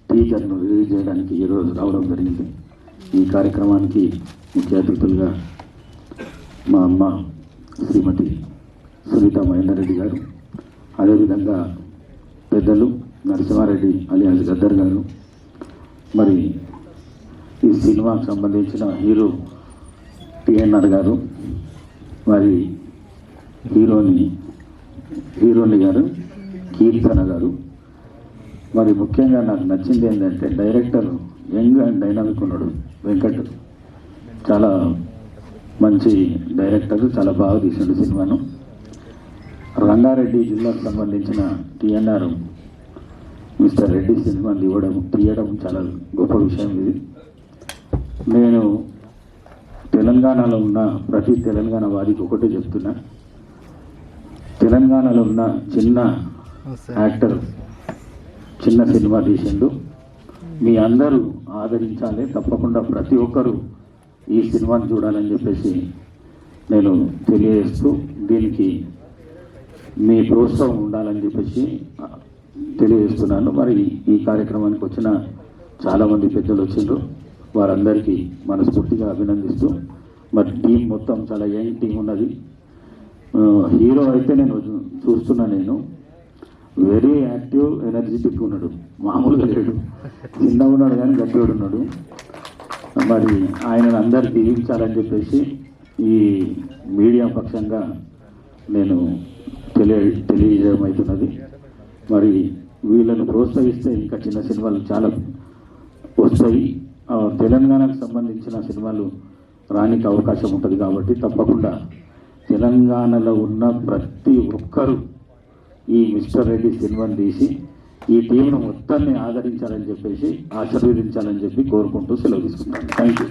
టీజర్ను release చేయడానికి ఈరోజు రావడం జరిగింది. ఈ కార్యక్రమానికి ముఖ్య అతిథులుగా మా అమ్మ శ్రీమతి సునీత మహేందర్ రెడ్డి గారు, అదేవిధంగా పెద్దలు నరసింహారెడ్డి అలియాస్ గద్దర్ గారు, మరి ఈ సినిమాకు సంబంధించిన హీరో టిఎన్ఆర్ గారు, మరి హీరోని గారు కీర్తన గారు. మరి ముఖ్యంగా నాకు నచ్చింది ఏంటంటే డైరెక్టర్ యంగ్ అండ్ డైనామిక్ ఉన్నాడు వెంకట్. చాలా మంచి డైరెక్టర్, చాలా బాగా తీసిండు సినిమాను. రంగారెడ్డి జిల్లాకు సంబంధించిన టిఎన్ఆర్ మిస్టర్ రెడ్డి సినిమాని తీయడం చాలా గొప్ప విషయం. ఇది నేను తెలంగాణలో ఉన్న ప్రతి తెలంగాణ వారికి ఒకటే చెప్తున్నా, తెలంగాణలో ఉన్న చిన్న యాక్టర్ చిన్న సినిమా తీసిండు, మీ అందరూ ఆదరించాలి, తప్పకుండా ప్రతి ఒక్కరూ ఈ సినిమాని చూడాలని చెప్పేసి నేను తెలియజేస్తూ దీనికి మీ ప్రోత్సాహం ఉండాలని చెప్పేసి తెలియజేస్తున్నాను. మరి ఈ కార్యక్రమానికి వచ్చిన చాలామంది పెద్దలు వచ్చిండ్రు, వారందరికీ మనస్ఫూర్తిగా అభినందిస్తూ, మరి టీం మొత్తం చాలా యంగ్ టీం ఉన్నది. హీరో అయితే నేను చూస్తున్నా, నేను వెరీ యాక్టివ్, ఎనర్జెటిక్ ఉన్నాడు, మామూలుగా లేడు, చిన్నగా ఉన్నాడు కానీ గట్టిగా ఉన్నాడు. మరి ఆయనను అందరు దీవించాలని చెప్పేసి ఈ మీడియా పక్షంగా నేను తెలియజేయడం అవుతున్నది. మరి వీళ్ళను ప్రోత్సహిస్తే ఇంకా చిన్న సినిమాలు చాలా వస్తాయి. తెలంగాణకు సంబంధించిన సినిమాలు రానికి అవకాశం ఉంటుంది కాబట్టి తప్పకుండా తెలంగాణలో ఉన్న ప్రతి ఒక్కరూ ఈ మిస్టర్ రెడ్డి సినిమాని తీసి ఈ టీంను మొత్తాన్ని ఆదరించాలని చెప్పేసి ఆశీర్వదించాలని చెప్పి కోరుకుంటూ సెలవు తీసుకుంటాను. Thank you.